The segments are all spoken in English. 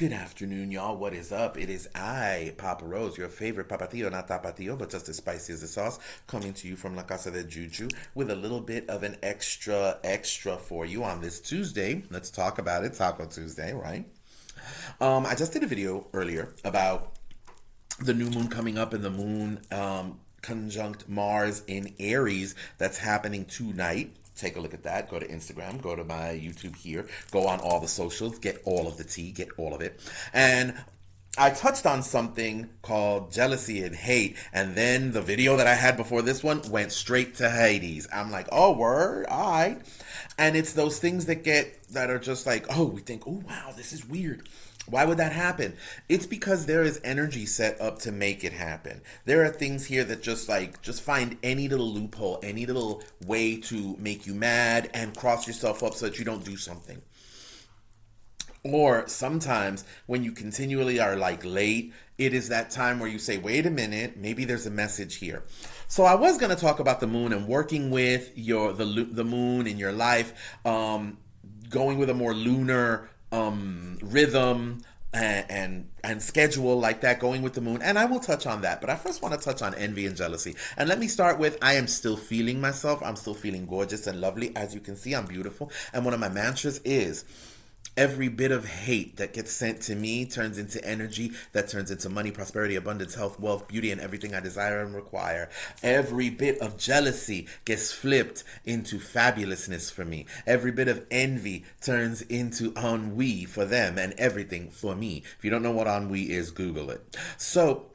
Good afternoon, y'all. What is up? It is I, Papa Rose, your favorite papatio, not tapatio, but just as spicy as the sauce, coming to you from La Casa de Juju with a little bit of an extra for you on this Tuesday. Let's talk about it. Tawk-O Tuesday, right? I just did a video earlier about the new moon coming up and the moon conjunct Mars in Aries that's happening tonight. Take a look at that. Go to Instagram, go to my YouTube here, go on all the socials, get all of the tea, get all of it. And I touched on something called jealousy and hate, and then the video that I had before this one went straight to Hades. I'm like, oh, word, all right. And it's those things that are just like, oh, we think, oh, wow, this is weird. Why would that happen? It's because there is energy set up to make it happen. There are things here that just find any little loophole, any little way to make you mad and cross yourself up so that you don't do something. Or sometimes when you continually are like late, it is that time where you say, wait a minute, maybe there's a message here. So I was going to talk about the moon and working with the moon in your life, going with a more lunar rhythm and schedule like that, going with the moon, and I will touch on that. But I first want to touch on envy and jealousy, and let me start with I am still feeling myself. I'm still feeling gorgeous and lovely. As you can see, I'm beautiful, and one of my mantras is every bit of hate that gets sent to me turns into energy that turns into money, prosperity, abundance, health, wealth, beauty, and everything I desire and require. Every bit of jealousy gets flipped into fabulousness for me. Every bit of envy turns into ennui for them and everything for me. If you don't know what ennui is, Google it. So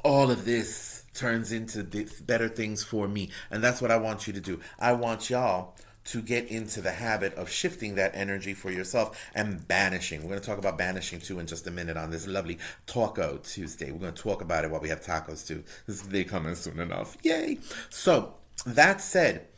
all of this turns into better things for me. And that's what I want you to do. I want y'all to get into the habit of shifting that energy for yourself and banishing. We're going to talk about banishing too in just a minute on this lovely Tawk-O Tuesday. We're going to talk about it while we have tacos too. This is coming soon enough. Yay! So, that said,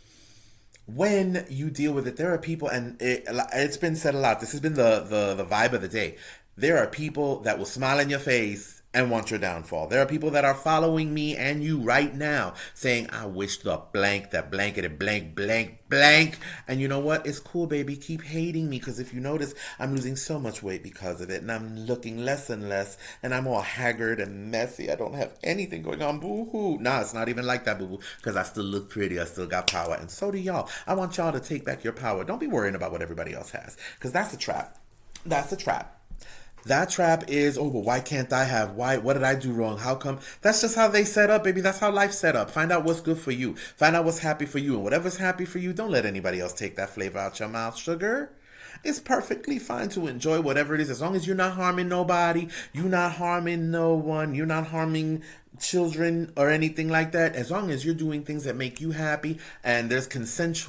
when you deal with it, there are people, and it's been said a lot. This has been the vibe of the day. There are people that will smile in your face and want your downfall. There are people that are following me and you right now saying, I wish the blank, that blanketed blank, blank, blank. And you know what? It's cool, baby. Keep hating me, because if you notice, I'm losing so much weight because of it, and I'm looking less and less, and I'm all haggard and messy. I don't have anything going on. Boo-hoo. Nah, it's not even like that, boo-boo, because I still look pretty. I still got power, and so do y'all. I want y'all to take back your power. Don't be worrying about what everybody else has, because that's a trap. That's a trap. That trap is, oh, but why can't I have? Why? What did I do wrong? How come? That's just how they set up, baby. That's how life's set up. Find out what's good for you. Find out what's happy for you. And whatever's happy for you, don't let anybody else take that flavor out your mouth, sugar. It's perfectly fine to enjoy whatever it is, as long as you're not harming nobody, you're not harming no one, you're not harming children or anything like that. As long as you're doing things that make you happy and there's consent,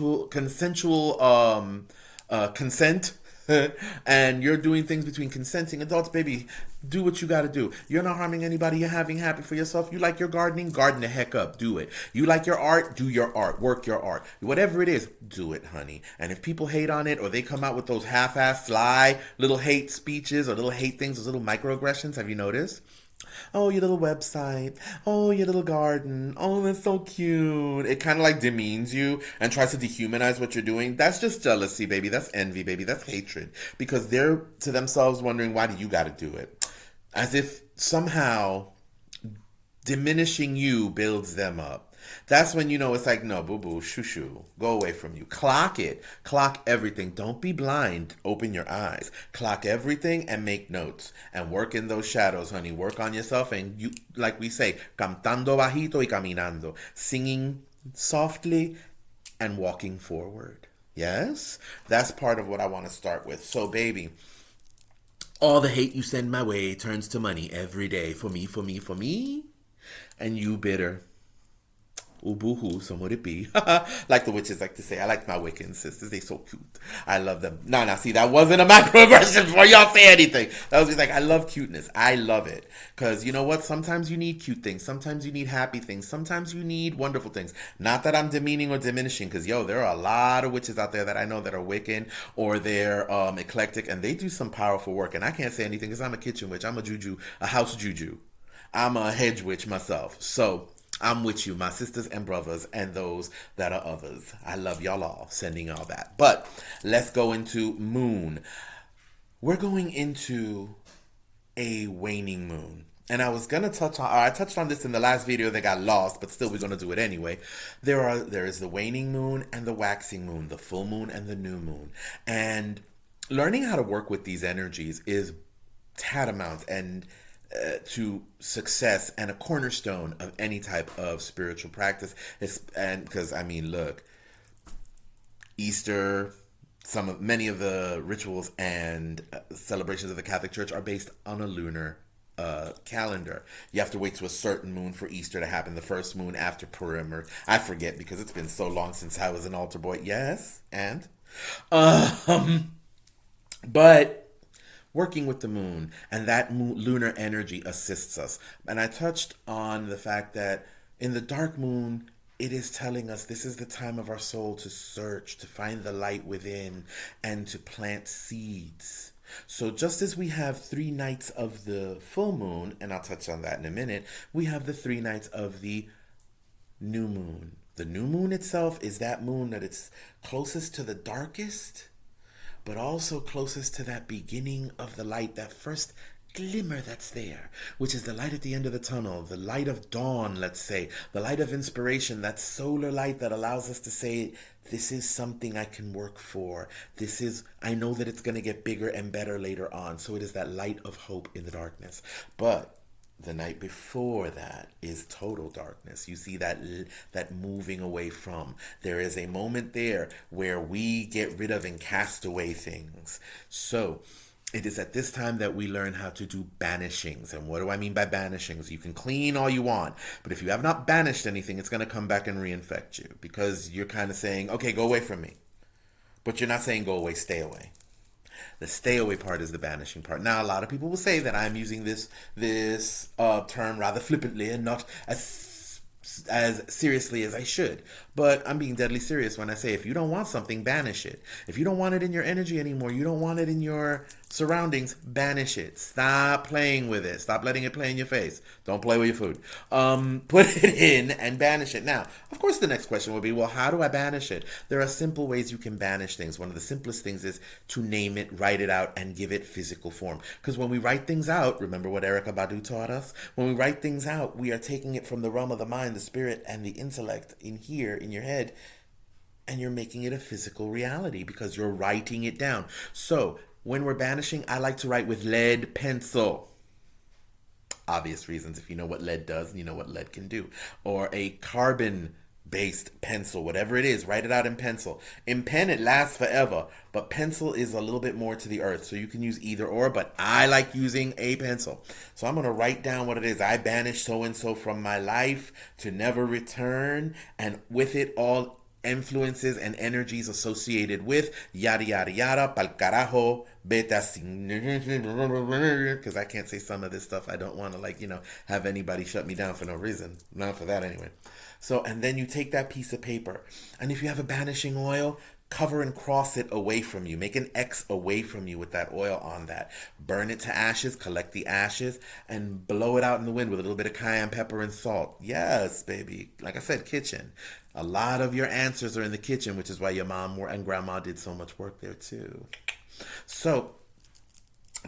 and you're doing things between consenting adults, baby, do what you got to do. You're not harming anybody. You're having happy for yourself. You like your gardening, garden the heck up. Do it. You like your art, do your art. Work your art. Whatever it is, do it, honey. And if people hate on it, or they come out with those half-ass sly little hate speeches or little hate things, those little microaggressions, have you noticed? Oh, your little website. Oh, your little garden. Oh, that's so cute. It kind of like demeans you and tries to dehumanize what you're doing. That's just jealousy, baby. That's envy, baby. That's hatred. Because they're to themselves wondering, why do you got to do it? As if somehow diminishing you builds them up. That's when you know it's like, no, boo boo, shoo shoo, go away from you. Clock it. Clock everything. Don't be blind. Open your eyes. Clock everything and make notes. And work in those shadows, honey. Work on yourself. And you, like we say, cantando bajito y caminando. Singing softly and walking forward. Yes? That's part of what I want to start with. So, baby, all the hate you send my way turns to money every day. For me, for me, for me. And you bitter. Ubuhu, so would it be? Like the witches like to say. I like my Wiccan sisters. They so cute. I love them. Nah, see, that wasn't a microaggression before y'all say anything. That was just like, I love cuteness. I love it. Because you know what? Sometimes you need cute things. Sometimes you need happy things. Sometimes you need wonderful things. Not that I'm demeaning or diminishing, because, yo, there are a lot of witches out there that I know that are Wiccan or they're eclectic, and they do some powerful work. And I can't say anything because I'm a kitchen witch. I'm a Juju, a house Juju. I'm a hedge witch myself. So I'm with you, my sisters and brothers, and those that are others. I love y'all all, sending all that. But let's go into moon. we're going into a waning moon. And I was gonna I touched on this in the last video that got lost, but still we're gonna do it anyway. There is the waning moon and the waxing moon, the full moon and the new moon. And learning how to work with these energies is tantamount and to success and a cornerstone of any type of spiritual practice. And because I mean, look, Easter, many of the rituals and celebrations of the Catholic Church are based on a lunar calendar. You have to wait to a certain moon for Easter to happen, the first moon after Purim, or I forget because it's been so long since I was an altar boy. Yes, and but working with the moon and that lunar energy assists us. And I touched on the fact that in the dark moon, it is telling us this is the time of our soul to search, to find the light within, and to plant seeds. So just as we have 3 nights of the full moon, and I'll touch on that in a minute, we have the 3 nights of the new moon. The new moon itself is that moon that it's closest to the darkest, but also closest to that beginning of the light, that first glimmer that's there, which is the light at the end of the tunnel, the light of dawn, let's say, the light of inspiration, that solar light that allows us to say, this is something I can work for. I know that it's going to get bigger and better later on. So it is that light of hope in the darkness. But the night before that is total darkness. You see that moving away from. There is a moment there where we get rid of and cast away things. So it is at this time that we learn how to do banishings. And what do I mean by banishings? You can clean all you want, but if you have not banished anything, it's going to come back and reinfect you because you're kind of saying, okay, go away from me. But you're not saying go away, stay away. The stay away part is the banishing part. Now, a lot of people will say that I'm using this term rather flippantly and not as seriously as I should. But I'm being deadly serious when I say if you don't want something, banish it. If you don't want it in your energy anymore, you don't want it in your surroundings, banish it. Stop playing with it. Stop letting it play in your face. Don't play with your food. Put it in and banish it. Now, of course, the next question will be, well, how do I banish it? There are simple ways you can banish things. One of the simplest things is to name it, write it out, and give it physical form. Because when we write things out, remember what Erykah Badu taught us? When we write things out, we are taking it from the realm of the mind, the spirit, and the intellect in here, in your head, and you're making it a physical reality because you're writing it down. So when we're banishing, I like to write with lead pencil. Obvious reasons. If you know what lead does, you know what lead can do. Or a carbon-based pencil, whatever it is, write it out in pencil. In pen, it lasts forever, but pencil is a little bit more to the earth, so you can use either or, but I like using a pencil. So I'm going to write down what it is. I banish so-and-so from my life to never return, and with it all influences and energies associated with yada yada yada pal carajo beta because I can't say some of this stuff. I don't want to have anybody shut me down for no reason. Not for that anyway. So and then you take that piece of paper, and if you have a banishing oil, cover and cross it away from you. Make an X away from you with that oil on that. Burn it to ashes, collect the ashes, and blow it out in the wind with a little bit of cayenne pepper and salt. Yes, baby. Like I said, kitchen. A lot of your answers are in the kitchen, which is why your mom and grandma did so much work there too. So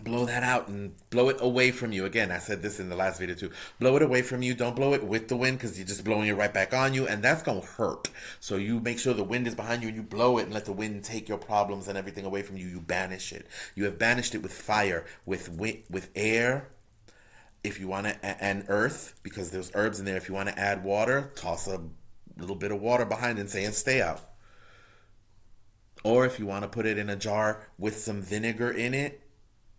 blow that out and blow it away from you. Again, I said this in the last video too. Blow it away from you. Don't blow it with the wind because you're just blowing it right back on you, and that's going to hurt. So you make sure the wind is behind you and you blow it and let the wind take your problems and everything away from you. You banish it. You have banished it with fire, with air, if you want to, and earth, because there's herbs in there. If you want to add water, toss a little bit of water behind and say, and stay out. Or if you want to put it in a jar with some vinegar in it,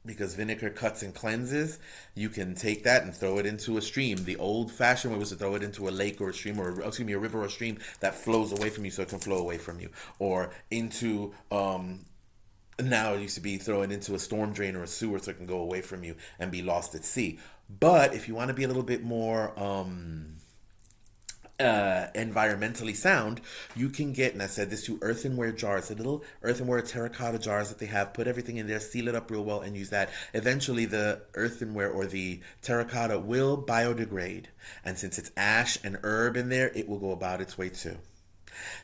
because vinegar cuts and cleanses, you can take that and throw it into a stream. The old-fashioned way was to throw it into a lake or a stream, or a river or a stream that flows away from you so it can flow away from you. Or into, now it used to be throwing into a storm drain or a sewer so it can go away from you and be lost at sea. But if you want to be a little bit more environmentally sound, you can get, and I said this, to earthenware jars, the little earthenware terracotta jars that they have. Put everything in there, seal it up real well, and use that. Eventually the earthenware or the terracotta will biodegrade, and since it's ash and herb in there, it will go about its way too.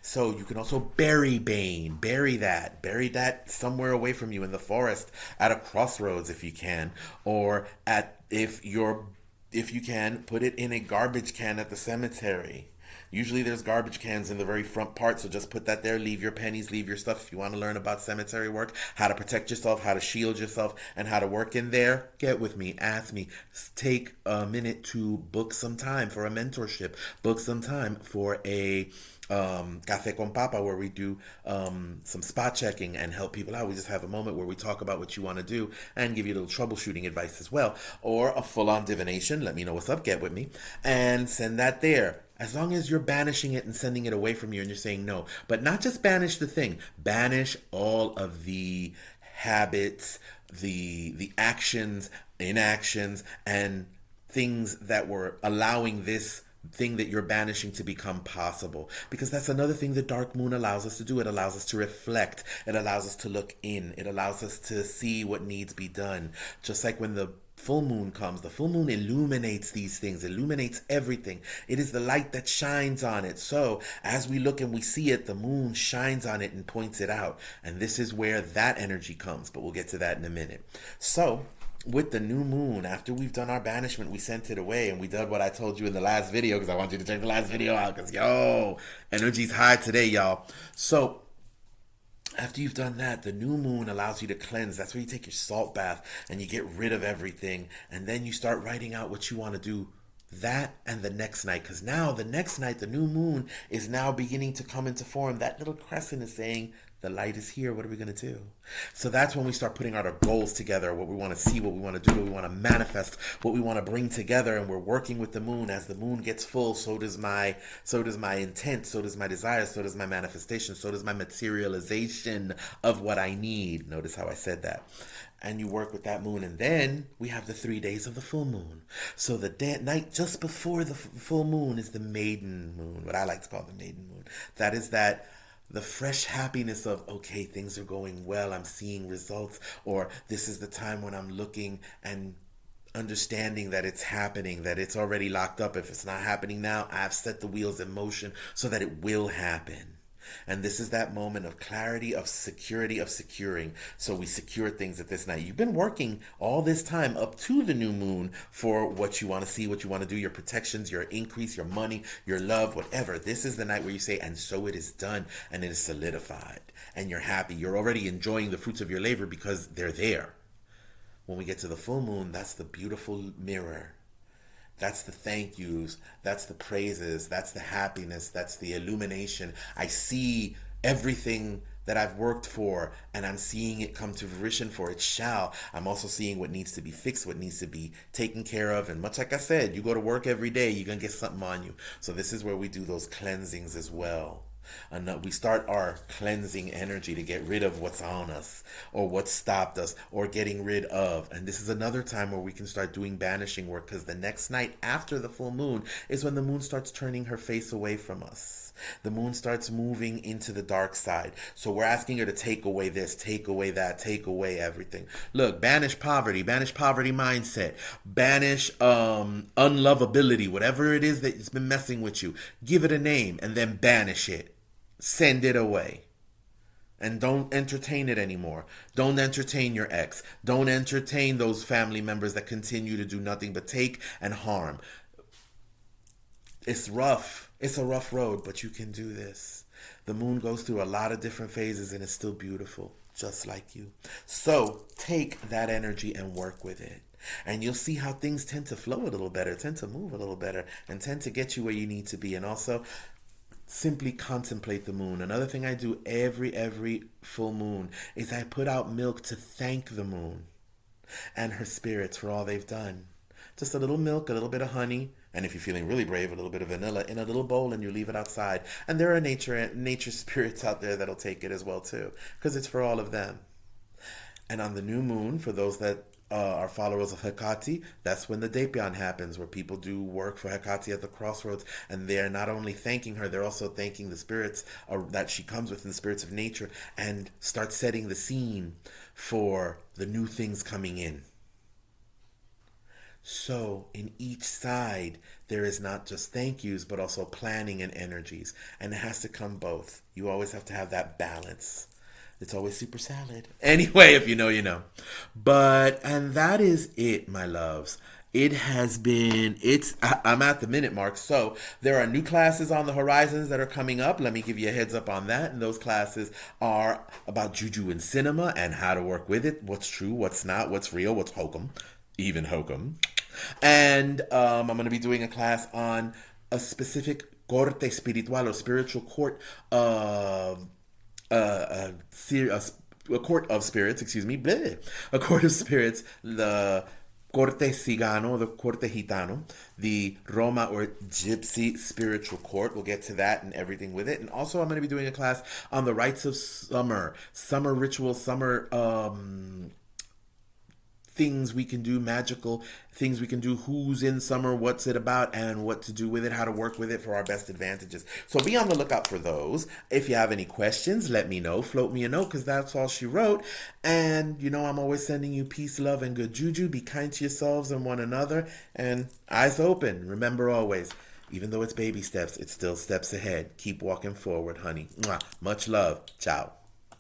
So you can also bury Bane, bury that somewhere away from you in the forest, at a crossroads if you can, or at if you can put it in a garbage can at the cemetery. Usually there's garbage cans in the very front part, so just put that there. Leave your pennies, leave your stuff. If you want to learn about cemetery work, how to protect yourself, how to shield yourself, and how to work in there, get with me, ask me. Take a minute to book some time for a mentorship. Book some time for a Café con Papa, where we do some spot checking and help people out. We just have a moment where we talk about what you want to do and give you a little troubleshooting advice as well. Or a full-on divination. Let me know what's up, get with me, and send that there. As long as you're banishing it and sending it away from you and you're saying no. But not just banish the thing. Banish all of the habits, the actions, inactions, and things that were allowing this thing that you're banishing to become possible. Because that's another thing the dark moon allows us to do. It allows us to reflect. It allows us to look in. It allows us to see what needs to be done. Just like when the full moon comes, the full moon illuminates these things, illuminates everything. It is the light that shines on it. So as we look and we see it, the moon shines on it and points it out. And this is where that energy comes, but we'll get to that in a minute. So with the new moon, after we've done our banishment, we sent it away, and we did what I told you in the last video, because I want you to check the last video out, because energy's high today, y'all. So after you've done that, the new moon allows you to cleanse. That's where you take your salt bath and you get rid of everything. And then you start writing out what you want to do that and the next night. Because now the next night, the new moon is now beginning to come into form. That little crescent is saying, the light is here. What are we going to do? So that's when we start putting out our goals together, what we want to see, what we want to do, what we want to manifest, what we want to bring together. And we're working with the moon. As the moon gets full, so does my intent, so does my desire, so does my manifestation, so does my materialization of what I need. Notice how I said that. And you work with that moon, and then we have the 3 days of the full moon. So the night just before the full moon is the maiden moon, what I like to call the maiden moon. That is the fresh happiness of, okay, things are going well, I'm seeing results, or this is the time when I'm looking and understanding that it's happening, that it's already locked up. If it's not happening now, I've set the wheels in motion so that it will happen. And this is that moment of clarity, of security, of securing. So we secure things at this night. You've been working all this time up to the new moon for what you want to see, what you want to do, your protections, your increase, your money, your love, whatever. This is the night where you say, and so it is done, and it is solidified. And you're happy. You're already enjoying the fruits of your labor because they're there. When we get to the full moon, that's the beautiful mirror. That's the thank yous, that's the praises, that's the happiness, that's the illumination. I see everything that I've worked for, and I'm seeing it come to fruition, for it shall. I'm also seeing what needs to be fixed, what needs to be taken care of. And much like I said, you go to work every day, you're going to get something on you. So this is where we do those cleansings as well. And we start our cleansing energy to get rid of what's on us, or what stopped us, or getting rid of. And this is another time where we can start doing banishing work, because the next night after the full moon is when the moon starts turning her face away from us. The moon starts moving into the dark side. So we're asking her to take away this, take away that, take away everything. Look, banish poverty mindset, banish unlovability, whatever it is that's been messing with you. Give it a name and then banish it. Send it away. And don't entertain it anymore. Don't entertain your ex. Don't entertain those family members that continue to do nothing but take and harm. It's rough. It's a rough road, but you can do this. The moon goes through a lot of different phases, and it's still beautiful, just like you. So take that energy and work with it. And you'll see how things tend to flow a little better, tend to move a little better, and tend to get you where you need to be. And also, simply contemplate the moon. Another thing I do every full moon is I put out milk to thank the moon and her spirits for all they've done. Just a little milk, a little bit of honey, and if you're feeling really brave, a little bit of vanilla in a little bowl, and you leave it outside. And there are nature spirits out there that'll take it as well too, because it's for all of them. And on the new moon, for those that are followers of Hecate, that's when the Dapion happens, where people do work for Hecate at the crossroads, and they're not only thanking her, they're also thanking the spirits that she comes with, in the spirits of nature, and start setting the scene for the new things coming in. So in each side, there is not just thank yous, but also planning and energies. And it has to come both. You always have to have that balance. It's always super salad. Anyway, if you know, you know. And that is it, my loves. It has been, I'm at the minute mark. So there are new classes on the horizons that are coming up. Let me give you a heads up on that. And those classes are about Juju and cinema and how to work with it. What's true, what's not, what's real, what's hokum, even hokum. And I'm going to be doing a class on a specific corte espiritual or spiritual court of a court of spirits, excuse me, bleh, a court of spirits, the Corte Cigano, the Corte Gitano, the Roma or Gypsy spiritual court. We'll get to that and everything with it. And also I'm going to be doing a class on the rites of summer ritual, summer things we can do, magical things we can do, who's in summer, what's it about, and what to do with it, how to work with it for our best advantages. So be on the lookout for those. If you have any questions, let me know. Float me a note, because that's all she wrote. And, you know, I'm always sending you peace, love, and good juju. Be kind to yourselves and one another. And eyes open. Remember always, even though it's baby steps, it's still steps ahead. Keep walking forward, honey. Mwah. Much love. Ciao.